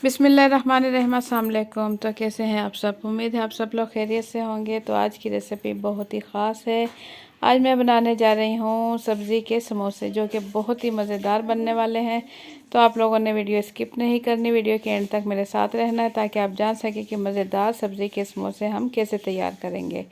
बिस्मिल्लाहिर्रहमानिर्रहीम। अस्सलाम वालेकुम। तो कैसे हैं आप सब? उम्मीद है आप सब लोग खैरियत से होंगे। तो आज की रेसिपी बहुत ही ख़ास है। आज मैं बनाने जा रही हूँ सब्ज़ी के समोसे, जो कि बहुत ही मज़ेदार बनने वाले हैं। तो आप लोगों ने वीडियो स्किप नहीं करनी, वीडियो के एंड तक मेरे साथ रहना है, ताकि आप जान सकें कि मज़ेदार सब्ज़ी के समोसे हम कैसे तैयार करेंगे।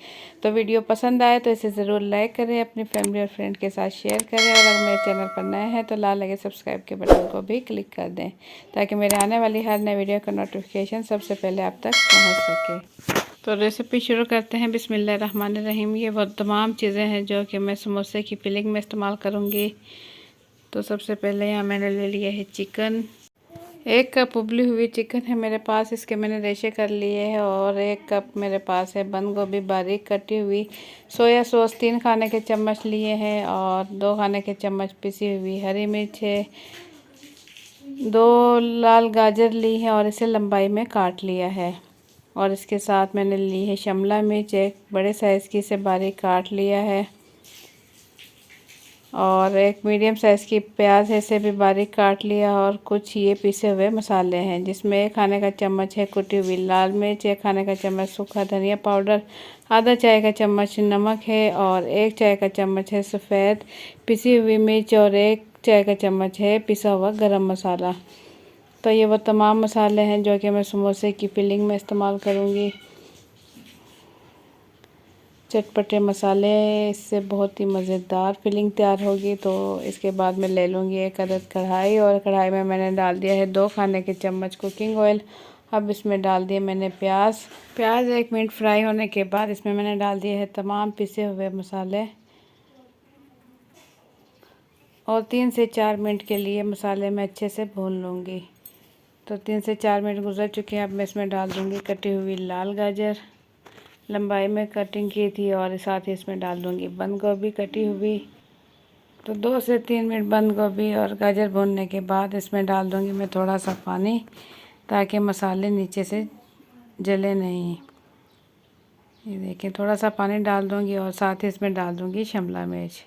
तो वीडियो पसंद आए तो इसे ज़रूर लाइक करें, अपनी फैमिली और फ्रेंड के साथ शेयर करें, और अगर मेरे चैनल पर नए हैं तो लाल लगे सब्सक्राइब के बटन को भी क्लिक कर दें, ताकि मेरे आने वाली हर नई वीडियो का नोटिफिकेशन सबसे पहले आप तक पहुंच सके। तो रेसिपी शुरू करते हैं। बिस्मिल्लाहिर्रहमानिर्रहीम। ये वो तमाम चीज़ें हैं जो कि मैं समोसे की फिलिंग में इस्तेमाल करूंगी। तो सबसे पहले यहाँ मैंने ले लिया है चिकन। 1 कप उबली हुई चिकन है मेरे पास, इसके मैंने रेशे कर लिए हैं। और 1 कप मेरे पास है बंद गोभी बारीक कटी हुई। सोया सॉस 3 खाने के चम्मच लिए हैं, और 2 खाने के चम्मच पिसी हुई हरी मिर्च है। 2 लाल गाजर ली है और इसे लंबाई में काट लिया है। और इसके साथ मैंने ली है शिमला मिर्च, एक बड़े साइज़ की, इसे बारीक काट लिया है। और एक मीडियम साइज़ की प्याज है, इसे भी बारीक काट लिया। और कुछ ये पिसे हुए मसाले हैं, जिसमें 1 खाने का चम्मच है कुटी हुई लाल मिर्च, 1 खाने का चम्मच सूखा धनिया पाउडर, आधा चाय का चम्मच नमक है, और 1 चाय का चम्मच है सफ़ेद पिसी हुई मिर्च, और 1 चाय का चम्मच है पिसा हुआ गरम मसाला। तो ये वो तमाम मसाले हैं जो कि मैं समोसे की फिलिंग में इस्तेमाल करूँगी। चटपटे मसाले, इससे बहुत ही मज़ेदार फिलिंग तैयार होगी। तो इसके बाद मैं ले लूँगी 1 अदद कढ़ाई, और कढ़ाई में मैंने डाल दिया है 2 खाने के चम्मच कुकिंग ऑयल। अब इसमें डाल दिए मैंने प्याज 1 मिनट फ्राई होने के बाद इसमें मैंने डाल दिए हैं तमाम पिसे हुए मसाले, और 3 से 4 मिनट के लिए मसाले में अच्छे से भून लूँगी। तो 3 से 4 मिनट गुजर चुके हैं। अब मैं इसमें डाल दूँगी कटी हुई लाल गाजर, लंबाई में कटिंग की थी, और साथ ही इसमें डाल दूँगी बंद गोभी कटी हुई। तो 2 से 3 मिनट बंद गोभी और गाजर भूनने के बाद इसमें डाल दूँगी मैं थोड़ा सा पानी, ताकि मसाले नीचे से जले नहीं। ये देखिए, थोड़ा सा पानी डाल दूँगी, और साथ ही इसमें डाल दूँगी शिमला मिर्च,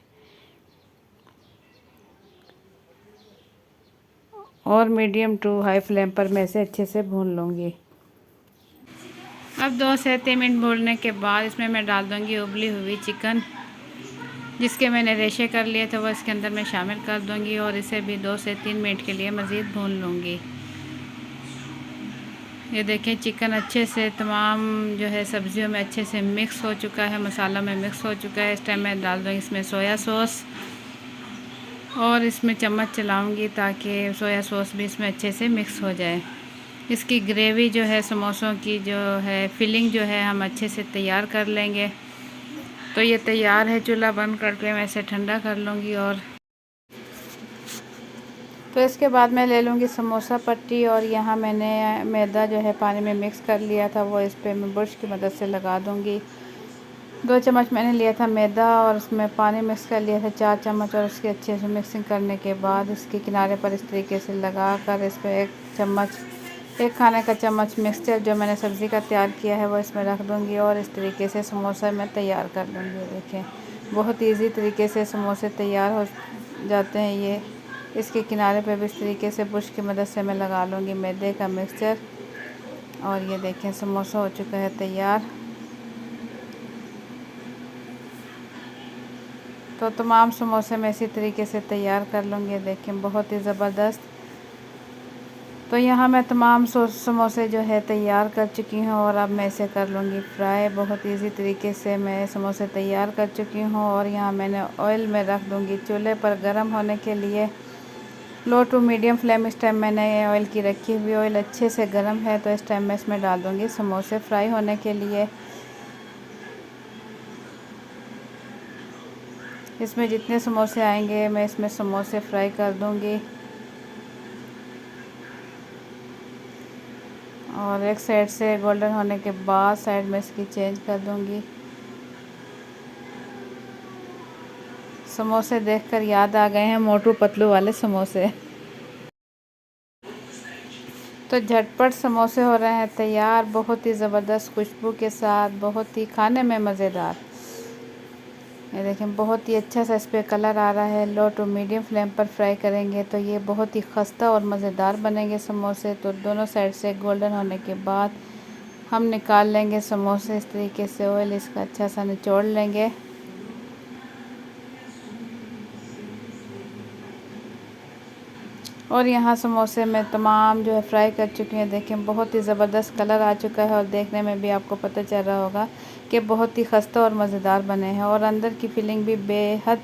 और मीडियम टू हाई फ्लेम पर मैं इसे अच्छे से भून लूँगी। अब 2 से 3 मिनट भूनने के बाद इसमें मैं डाल दूँगी उबली हुई चिकन, जिसके मैंने रेशे कर लिए थे, वो इसके अंदर मैं शामिल कर दूँगी, और इसे भी 2 से 3 मिनट के लिए मज़ीद भून लूँगी। ये देखें, चिकन अच्छे से तमाम जो है सब्जियों में अच्छे से मिक्स हो चुका है, मसालों में मिक्स हो चुका है। इस टाइम मैं डाल दूँगी इसमें सोया सॉस, और इसमें चम्मच चलाऊँगी ताकि सोया सॉस भी इसमें अच्छे से मिक्स हो जाए। इसकी ग्रेवी जो है, समोसों की जो है फिलिंग जो है, हम अच्छे से तैयार कर लेंगे। तो ये तैयार है, चूल्हा बंद करके मैं इसे ठंडा कर लूँगी। और तो इसके बाद मैं ले लूँगी समोसा पट्टी, और यहाँ मैंने मैदा जो है पानी में मिक्स कर लिया था, वो इस पर मैं ब्रश की मदद से लगा दूँगी। 2 चम्मच मैंने लिया था मैदा, और उसमें पानी मिक्स कर लिया था 4 चम्मच, और उसकी अच्छे से मिक्सिंग करने के बाद इसके किनारे पर इस तरीके से लगा कर इस पर 1 खाने का चम्मच मिक्सचर जो मैंने सब्ज़ी का तैयार किया है वो इसमें रख दूँगी, और इस तरीके से समोसा मैं तैयार कर लूँगी। देखें, बहुत ईजी तरीके से समोसे तैयार हो जाते हैं। ये इसके किनारे पे भी इस तरीके से ब्रश की मदद से मैं लगा लूँगी मैदे का मिक्सचर, और ये देखें समोसा हो चुका है तैयार। तो तमाम समोसे मैं इसी तरीके से तैयार कर लूँगी। देखें, बहुत ही ज़बरदस्त। तो यहाँ मैं तमाम समोसे जो है तैयार कर चुकी हूँ, और अब मैं इसे कर लूँगी फ्राई। बहुत इजी तरीके से मैं समोसे तैयार कर चुकी हूँ, और यहाँ मैंने ऑयल में रख दूँगी चूल्हे पर गर्म होने के लिए। लो टू मीडियम फ्लेम इस टाइम मैंने ऑयल की रखी हुई। ऑयल अच्छे से गर्म है, तो इस टाइम मैं इसमें डाल दूँगी समोसे फ्राई होने के लिए। इसमें जितने समोसे आएंगे मैं इसमें समोसे फ्राई कर दूँगी, और एक साइड से गोल्डन होने के बाद साइड में इसकी चेंज कर दूँगी। समोसे देखकर याद आ गए हैं मोटू पतलू वाले समोसे। तो झटपट समोसे हो रहे हैं तैयार, बहुत ही ज़बरदस्त खुशबू के साथ, बहुत ही खाने में मज़ेदार। ये देखें बहुत ही अच्छा सा इस पर कलर आ रहा है। लो टू मीडियम फ्लेम पर फ्राई करेंगे तो ये बहुत ही खस्ता और मज़ेदार बनेंगे समोसे। तो दोनों साइड से गोल्डन होने के बाद हम निकाल लेंगे समोसे। इस तरीके से ऑयल इसका अच्छा सा निचोड़ लेंगे। और यहाँ समोसे में तमाम जो है फ्राई कर चुके हैं। देखें बहुत ही ज़बरदस्त कलर आ चुका है और देखने में भी आपको पता चल रहा होगा कि बहुत ही खस्ता और मज़ेदार बने हैं। और अंदर की फीलिंग भी बेहद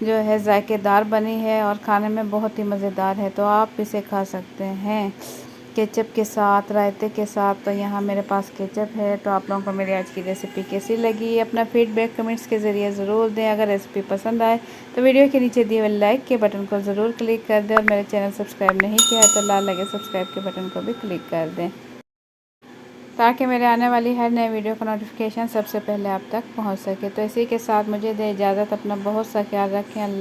जो है जायकेदार बनी है और खाने में बहुत ही मज़ेदार है। तो आप इसे खा सकते हैं केचप के साथ, रायते के साथ। तो यहाँ मेरे पास केचप है। तो आप लोगों को मेरी आज की रेसिपी कैसी लगी, अपना फीडबैक कमेंट्स के ज़रिए ज़रूर दें। अगर रेसिपी पसंद आए तो वीडियो के नीचे दिए हुए लाइक के बटन को ज़रूर क्लिक कर दें। और मेरे चैनल सब्सक्राइब नहीं किया है तो लाल लगे सब्सक्राइब के बटन को भी क्लिक कर दें, ताकि मेरे आने वाली हर नई वीडियो का नोटिफिकेशन सबसे पहले आप तक पहुँच सके। तो इसी के साथ मुझे दे इजाज़त। अपना बहुत सा ख्याल रखें।